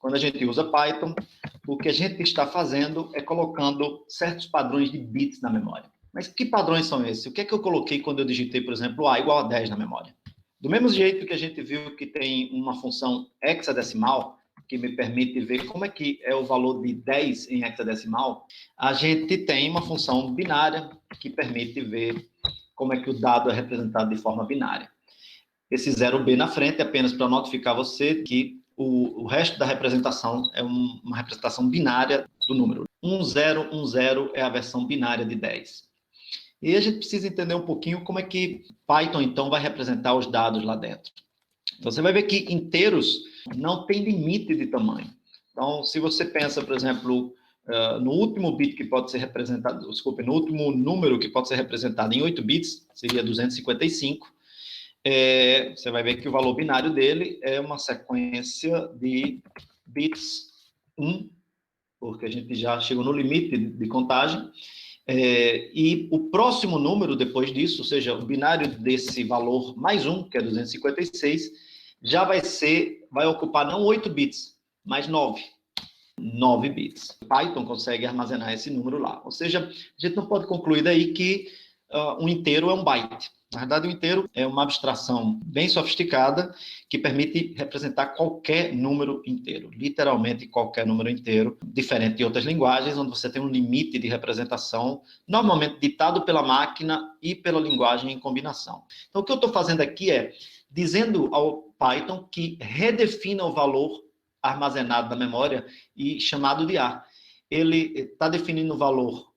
quando a gente usa Python, o que a gente está fazendo é colocando certos padrões de bits na memória. Mas que padrões são esses? O que é que eu coloquei quando eu digitei, por exemplo, A igual a 10 na memória? Do mesmo jeito que a gente viu que tem uma função hexadecimal, que me permite ver como é que é o valor de 10 em hexadecimal, a gente tem uma função binária que permite ver como é que o dado é representado de forma binária. Esse 0b na frente é apenas para notificar você que o resto da representação é uma representação binária do número. 1010 é a versão binária de 10. E a gente precisa entender um pouquinho como é que Python, então, vai representar os dados lá dentro. Então, você vai ver que inteiros não tem limite de tamanho. Então, se você pensa, por exemplo, no último bit que pode ser representado, desculpe, no último número que pode ser representado em 8 bits, seria 255, você vai ver que o valor binário dele é uma sequência de bits 1, porque a gente já chegou no limite de contagem, e o próximo número depois disso, ou seja, o binário desse valor mais 1, que é 256, já vai ocupar não 8 bits, mas 9 bits. Python consegue armazenar esse número lá. Ou seja, a gente não pode concluir daí que um inteiro é um byte. Na verdade, o inteiro é uma abstração bem sofisticada que permite representar qualquer número inteiro, literalmente qualquer número inteiro, diferente de outras linguagens, onde você tem um limite de representação, normalmente ditado pela máquina e pela linguagem em combinação. Então, o que eu estou fazendo aqui é dizendo ao Python que redefina o valor armazenado na memória e chamado de A. Ele está definindo o valor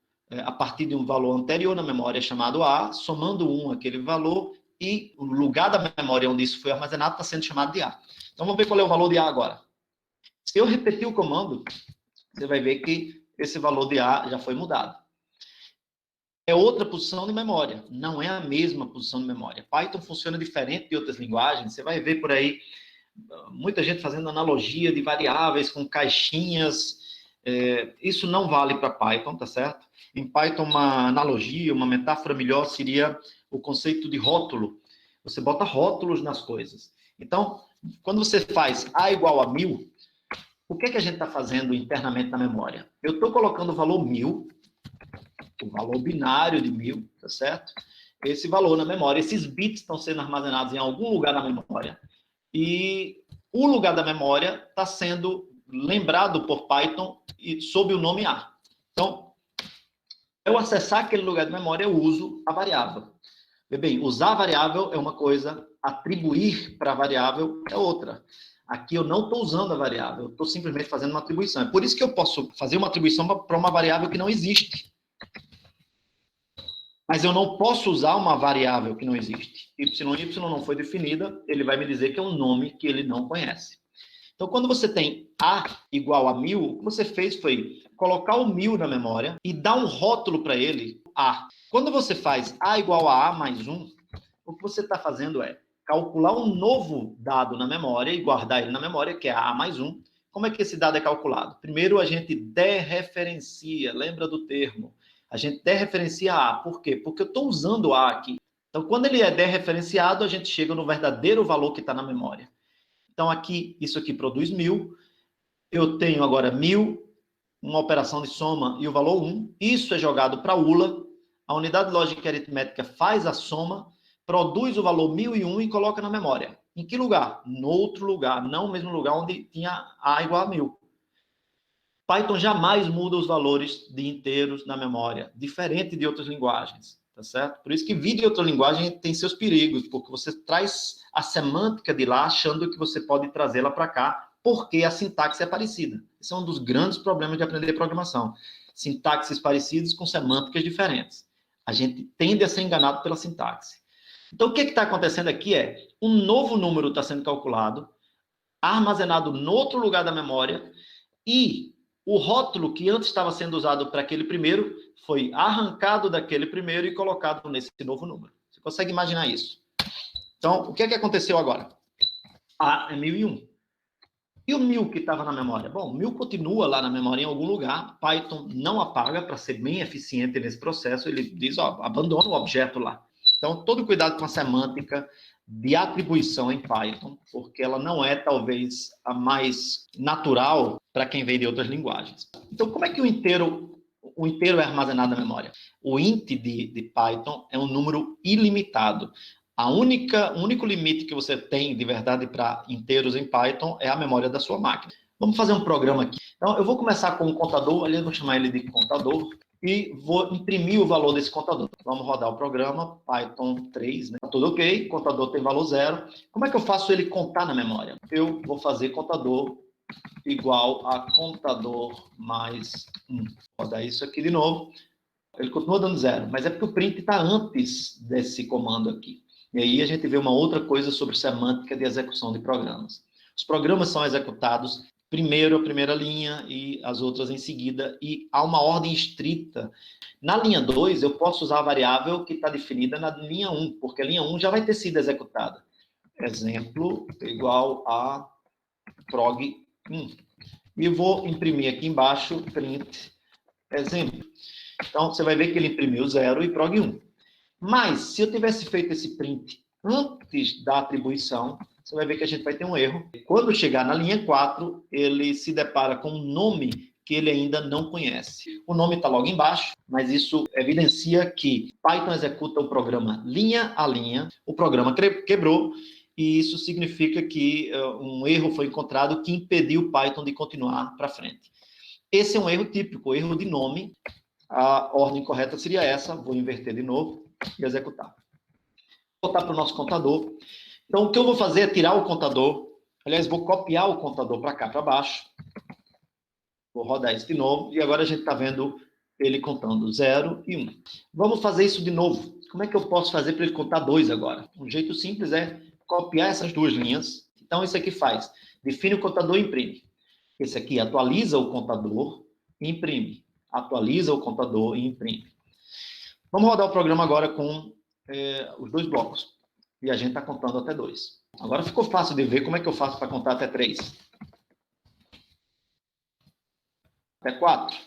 a partir de um valor anterior na memória chamado A, somando 1 aquele valor, e o lugar da memória onde isso foi armazenado está sendo chamado de A. Então, vamos ver qual é o valor de A agora. Se eu repetir o comando, você vai ver que esse valor de A já foi mudado. É outra posição de memória, não é a mesma posição de memória. Python funciona diferente de outras linguagens, você vai ver por aí muita gente fazendo analogia de variáveis com caixinhas. Isso não vale para Python, tá certo? Em Python, uma analogia, uma metáfora melhor seria o conceito de rótulo. Você bota rótulos nas coisas. Então, quando você faz A igual a 1000, o que é que a gente está fazendo internamente na memória? Eu estou colocando o valor 1000, o valor binário de 1000, tá certo? Esse valor na memória, esses bits estão sendo armazenados em algum lugar na memória. E o lugar da memória está sendo lembrado por Python sob o nome A. Então, eu acessar aquele lugar de memória, eu uso a variável. Bem, usar a variável é uma coisa, atribuir para a variável é outra. Aqui eu não estou usando a variável, eu estou simplesmente fazendo uma atribuição. É por isso que eu posso fazer uma atribuição para uma variável que não existe. Mas eu não posso usar uma variável que não existe. Y não foi definida, ele vai me dizer que é um nome que ele não conhece. Então, quando você tem A igual a 1000, o que você fez foi colocar o 1000 na memória e dar um rótulo para ele, A. Quando você faz A igual a mais 1, o que você está fazendo é calcular um novo dado na memória e guardar ele na memória, que é A mais 1. Como é que esse dado é calculado? Primeiro, a gente dereferencia, lembra do termo? A gente dereferencia A. Por quê? Porque eu estou usando A aqui. Então, quando ele é dereferenciado, a gente chega no verdadeiro valor que está na memória. Então, aqui, isso aqui produz 1000. Eu tenho agora 1000, uma operação de soma e o valor 1. Isso é jogado para a ULA. A unidade lógica e aritmética faz a soma, produz o valor 1001 e coloca na memória. Em que lugar? No outro lugar, não no mesmo lugar onde tinha A igual a 1000. Python jamais muda os valores de inteiros na memória, diferente de outras linguagens, tá certo? Por isso que vir de outra linguagem tem seus perigos, porque você traz a semântica de lá achando que você pode trazê-la para cá, porque a sintaxe é parecida. Esse é um dos grandes problemas de aprender programação. Sintaxes parecidas com semânticas diferentes. A gente tende a ser enganado pela sintaxe. Então, o que está acontecendo aqui é um novo número está sendo calculado, armazenado no outro lugar da memória, e o rótulo que antes estava sendo usado para aquele primeiro foi arrancado daquele primeiro e colocado nesse novo número. Você consegue imaginar isso? Então, o que é que aconteceu agora? A é 1001. E o 1000 que estava na memória? Bom, 1000 continua lá na memória em algum lugar. Python não apaga para ser bem eficiente nesse processo. Ele diz, ó, abandona o objeto lá. Então, todo cuidado com a semântica. de atribuição em Python, porque ela não é, talvez, a mais natural para quem vem de outras linguagens. Então, como é que o inteiro é armazenado na memória? O int de Python é um número ilimitado. O único limite que você tem, de verdade, para inteiros em Python é a memória da sua máquina. Vamos fazer um programa aqui. Então, eu vou começar com um contador, ali eu vou chamar ele de contador, e vou imprimir o valor desse contador. Vamos rodar o programa, Python 3, né? Tá tudo ok, contador tem valor 0. Como é que eu faço ele contar na memória? Eu vou fazer contador igual a contador mais 1. Vou rodar isso aqui de novo. Ele continua dando 0, mas é porque o print está antes desse comando aqui. E aí a gente vê uma outra coisa sobre semântica de execução de programas. Os programas são executados primeiro a primeira linha e as outras em seguida, e há uma ordem estrita. Na linha 2, eu posso usar a variável que está definida na linha 1, porque a linha 1 já vai ter sido executada. Exemplo igual a prog 1. E vou imprimir aqui embaixo print exemplo. Então, você vai ver que ele imprimiu 0 e prog 1. Mas, se eu tivesse feito esse print antes da atribuição, você vai ver que a gente vai ter um erro. Quando chegar na linha 4, ele se depara com um nome que ele ainda não conhece. O nome está logo embaixo, mas isso evidencia que Python executa o programa linha a linha, o programa quebrou, e isso significa que um erro foi encontrado que impediu o Python de continuar para frente. Esse é um erro típico, erro de nome. A ordem correta seria essa, vou inverter de novo e executar. Vou voltar para o nosso contador. Então, o que eu vou fazer é tirar o contador. Aliás, vou copiar o contador para cá, para baixo. Vou rodar isso de novo. E agora a gente está vendo ele contando 0 e 1. Vamos fazer isso de novo. Como é que eu posso fazer para ele contar 2 agora? Um jeito simples é copiar essas duas linhas. Então, isso aqui faz. Define o contador e imprime. Esse aqui atualiza o contador e imprime. Atualiza o contador e imprime. Vamos rodar o programa agora com os dois blocos. E a gente está contando até 2. Agora ficou fácil de ver como é que eu faço para contar até 3. Até 4.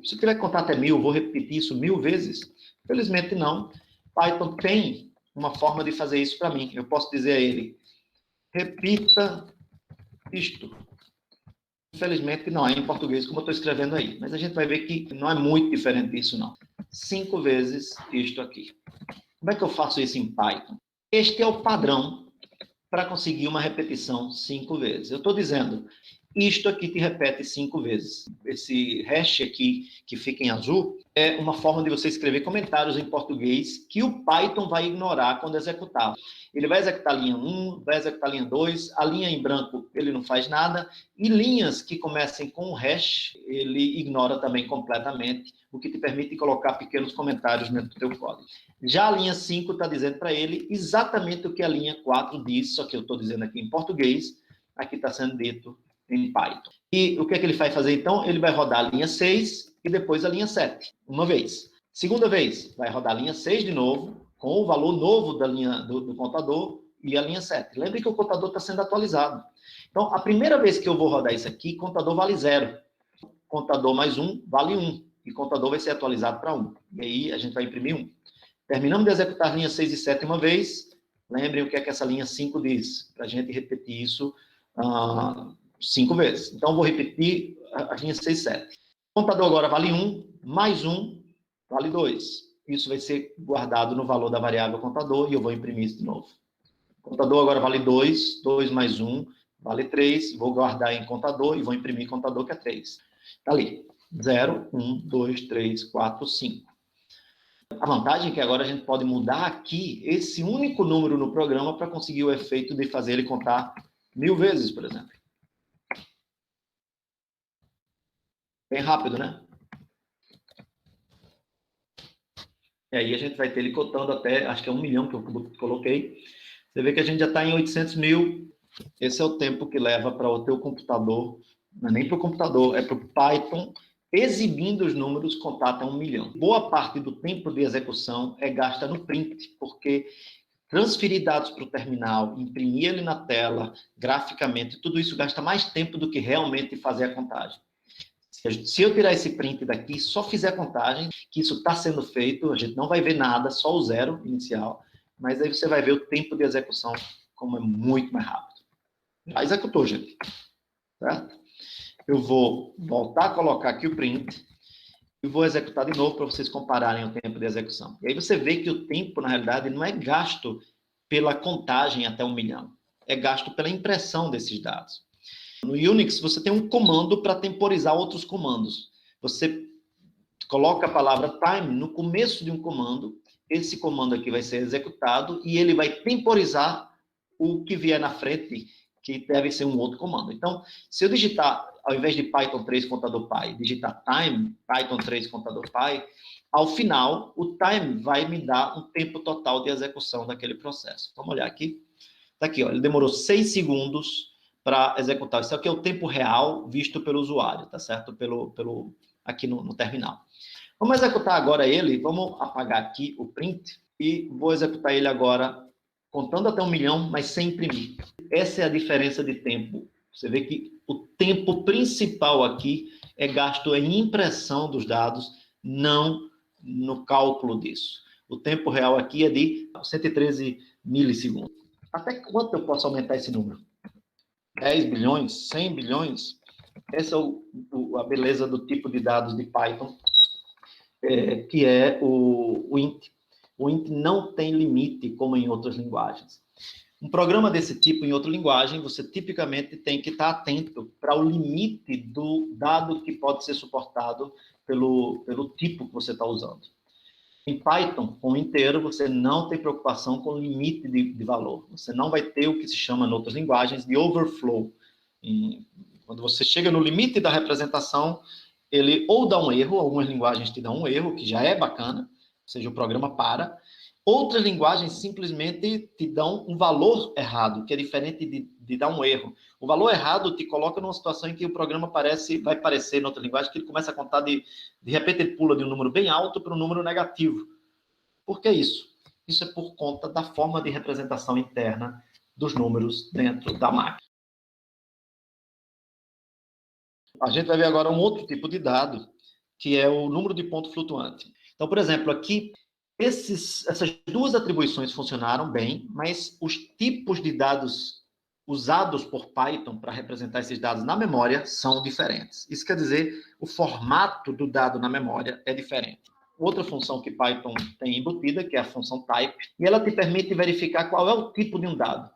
Se eu tiver que contar até 1000, vou repetir isso 1000 vezes? Felizmente não. Python tem uma forma de fazer isso para mim. Eu posso dizer a ele, repita isto. Infelizmente não é em português como eu estou escrevendo aí. Mas a gente vai ver que não é muito diferente disso não. 5 vezes isto aqui. Como é que eu faço isso em Python? Este é o padrão para conseguir uma repetição 5 vezes. Eu estou dizendo, isto aqui te repete 5 vezes. Esse hash aqui, que fica em azul, é uma forma de você escrever comentários em português que o Python vai ignorar quando executar. Ele vai executar a linha 1, vai executar a linha 2, a linha em branco ele não faz nada, e linhas que comecem com hash, ele ignora também completamente, o que te permite colocar pequenos comentários dentro do teu código. Já a linha 5 está dizendo para ele exatamente o que a linha 4 diz, só que eu estou dizendo aqui em português, aqui está sendo dito em Python. E o que é que ele vai fazer então? Ele vai rodar a linha 6 e depois a linha 7, uma vez. Segunda vez, vai rodar a linha 6 de novo, com o valor novo da linha do contador e a linha 7. Lembre que o contador está sendo atualizado. Então, a primeira vez que eu vou rodar isso aqui, contador vale 0. Contador mais 1 vale 1. E contador vai ser atualizado para 1. E aí a gente vai imprimir 1. Terminamos de executar a linha 6 e 7 uma vez. Lembrem o que é que essa linha 5 diz, para a gente repetir isso 5 vezes. Então, vou repetir a linha 6 e 7. O contador agora vale 1, mais 1 vale 2. Isso vai ser guardado no valor da variável contador e eu vou imprimir isso de novo. O contador agora vale 2, 2 mais 1 vale 3, vou guardar em contador e vou imprimir contador que é 3. Está ali, 0, 1, 2, 3, 4, 5. A vantagem é que agora a gente pode mudar aqui esse único número no programa para conseguir o efeito de fazer ele contar 1000 vezes, por exemplo. Bem rápido, né? E aí a gente vai ter ele contando até, acho que é 1 milhão que eu coloquei. Você vê que a gente já está em 800 mil. Esse é o tempo que leva para o teu computador, não é nem para o computador, é para o Python, exibindo os números, contar até 1 milhão. Boa parte do tempo de execução é gasta no print, porque transferir dados para o terminal, imprimir ele na tela, graficamente, tudo isso gasta mais tempo do que realmente fazer a contagem. Se eu tirar esse print daqui e só fizer a contagem, que isso está sendo feito, a gente não vai ver nada, só o 0 inicial, mas aí você vai ver o tempo de execução como é muito mais rápido. Já executou, gente. Certo? Eu vou voltar a colocar aqui o print e vou executar de novo para vocês compararem o tempo de execução. E aí você vê que o tempo, na realidade, não é gasto pela contagem até 1 milhão. É gasto pela impressão desses dados. No Unix, você tem um comando para temporizar outros comandos. Você coloca a palavra time no começo de um comando, esse comando aqui vai ser executado e ele vai temporizar o que vier na frente, que deve ser um outro comando. Então, se eu digitar, ao invés de Python 3 contador pi, digitar time, Python 3 contador pi, ao final, o time vai me dar um tempo total de execução daquele processo. Vamos olhar aqui. Está aqui, ó, ele demorou 6 segundos para executar. Isso aqui é o tempo real visto pelo usuário, tá certo? Aqui no terminal. Vamos executar agora ele, vamos apagar aqui o print e vou executar ele agora contando até 1 milhão, mas sem imprimir. Essa é a diferença de tempo. Você vê que o tempo principal aqui é gasto em impressão dos dados, não no cálculo disso. O tempo real aqui é de 113 milissegundos. Até quanto eu posso aumentar esse número? 10 bilhões? 100 bilhões? Essa é a beleza do tipo de dados de Python, que é o int. O int não tem limite, como em outras linguagens. Um programa desse tipo, em outra linguagem, você tipicamente tem que estar atento para o limite do dado que pode ser suportado pelo tipo que você está usando. Em Python, com o inteiro, você não tem preocupação com o limite de valor. Você não vai ter o que se chama, em outras linguagens, de overflow. Quando você chega no limite da representação, ele ou dá um erro, algumas linguagens te dão um erro, que já é bacana, ou seja, o programa para. Outras linguagens simplesmente te dão um valor errado, que é diferente de dar um erro. O valor errado te coloca numa situação em que o programa vai parecer, em outra linguagem, que ele começa a contar de repente ele pula de um número bem alto para um número negativo. Por que isso? Isso é por conta da forma de representação interna dos números dentro da máquina. A gente vai ver agora um outro tipo de dado, que é o número de ponto flutuante. Então, por exemplo, aqui, essas duas atribuições funcionaram bem, mas os tipos de dados usados por Python para representar esses dados na memória são diferentes. Isso quer dizer, o formato do dado na memória é diferente. Outra função que Python tem embutida, que é a função type, e ela te permite verificar qual é o tipo de um dado.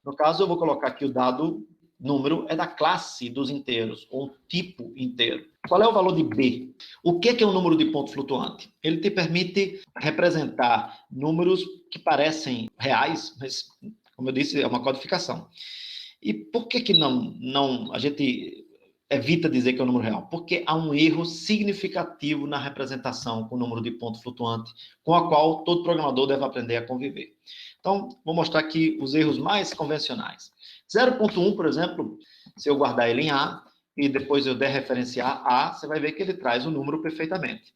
No caso, eu vou colocar aqui o dado número é da classe dos inteiros, ou um tipo inteiro. Qual é o valor de B? O que é um número de ponto flutuante? Ele te permite representar números que parecem reais, mas, como eu disse, é uma codificação. E por que não a gente evita dizer que é um número real? Porque há um erro significativo na representação com o número de ponto flutuante, com a qual todo programador deve aprender a conviver. Então, vou mostrar aqui os erros mais convencionais. 0.1, por exemplo, se eu guardar ele em A e depois eu referenciar A, você vai ver que ele traz o número perfeitamente.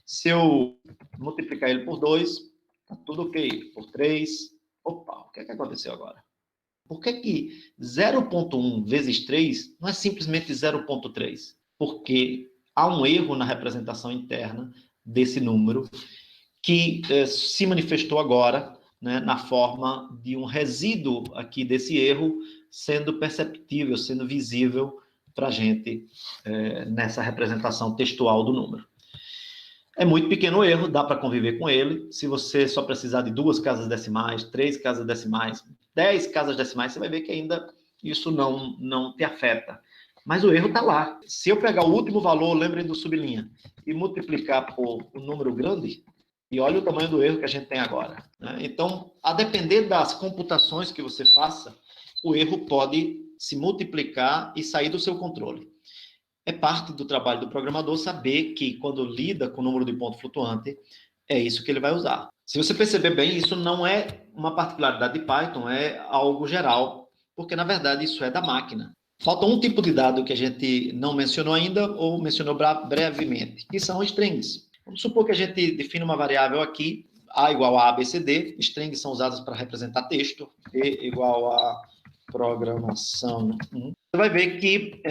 Se eu multiplicar ele por 2, está tudo ok. Por 3, opa, o que aconteceu agora? Por que 0.1 vezes 3 não é simplesmente 0.3? Porque há um erro na representação interna desse número que se manifestou agora, né, na forma de um resíduo aqui desse erro sendo perceptível, sendo visível para a gente nessa representação textual do número. É muito pequeno o erro, dá para conviver com ele. Se você só precisar de 2 casas decimais, 3 casas decimais, 10 casas decimais, você vai ver que ainda isso não te afeta. Mas o erro está lá. Se eu pegar o último valor, lembrem do sublinha, e multiplicar por um número grande, e olha o tamanho do erro que a gente tem agora. Né? Então, a depender das computações que você faça, o erro pode se multiplicar e sair do seu controle. É parte do trabalho do programador saber que, quando lida com o número de ponto flutuante, é isso que ele vai usar. Se você perceber bem, isso não é uma particularidade de Python, é algo geral, porque, na verdade, isso é da máquina. Falta um tipo de dado que a gente não mencionou ainda, ou mencionou brevemente, que são strings. Vamos supor que a gente define uma variável aqui, A igual a ABCD, strings são usadas para representar texto, E igual a programação 1. Você vai ver que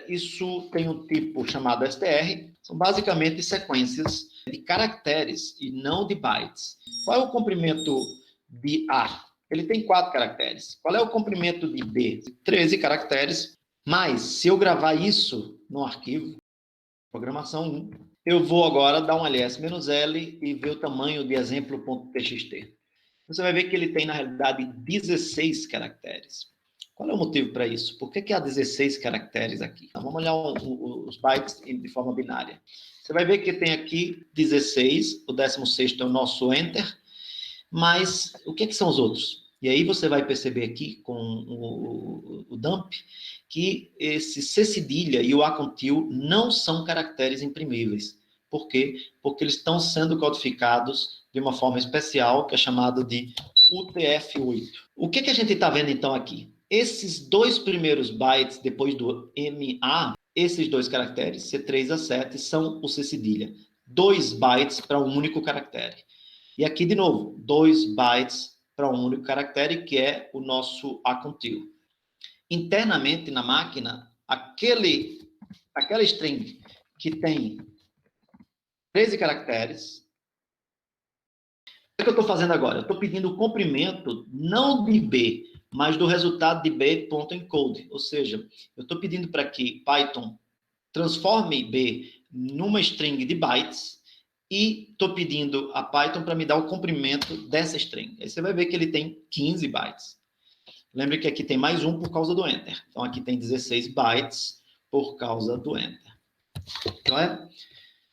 isso tem um tipo chamado str, são basicamente sequências de caracteres e não de bytes. Qual é o comprimento de A? Ele tem 4 caracteres. Qual é o comprimento de B? 13 caracteres. Mas, se eu gravar isso no arquivo, programação 1, eu vou agora dar um ls-l e ver o tamanho de exemplo.txt. Você vai ver que ele tem, na realidade, 16 caracteres. Qual é o motivo para isso? Por que há 16 caracteres aqui? Então, vamos olhar os bytes de forma binária. Você vai ver que tem aqui 16, o 16º é o nosso enter, mas o que são os outros? E aí você vai perceber aqui com o dump que esse C cedilha e o A contil não são caracteres imprimíveis. Por quê? Porque eles estão sendo codificados de uma forma especial, que é chamada de UTF-8. O que a gente está vendo então aqui? Esses 2 primeiros bytes depois do MA, esses 2 caracteres, C3 a 7, são o C cedilha. 2 bytes para um único caractere. E aqui, de novo, 2 bytes para um único caractere, que é o nosso A contil. Internamente, na máquina, aquela string que tem 13 caracteres, o que eu estou fazendo agora? Eu estou pedindo o comprimento não de B, mas do resultado de B.encode. Ou seja, eu estou pedindo para que Python transforme B numa string de bytes e estou pedindo a Python para me dar o comprimento dessa string. Aí você vai ver que ele tem 15 bytes. Lembre que aqui tem mais um por causa do enter. Então, aqui tem 16 bytes por causa do enter.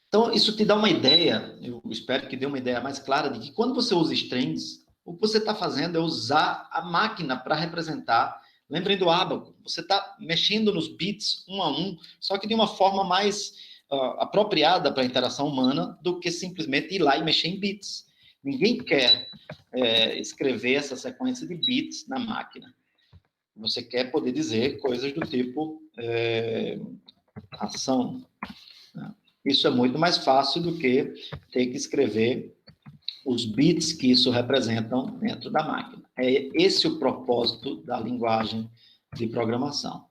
Então, isso te dá uma ideia, eu espero que dê uma ideia mais clara de que quando você usa strings, o que você está fazendo é usar a máquina para representar. Lembrem do ábaco, você está mexendo nos bits um a um, só que de uma forma mais apropriada para a interação humana do que simplesmente ir lá e mexer em bits. Ninguém quer escrever essa sequência de bits na máquina. Você quer poder dizer coisas do tipo ação. Né? Isso é muito mais fácil do que ter que escrever os bits que isso representam dentro da máquina. É esse o propósito da linguagem de programação.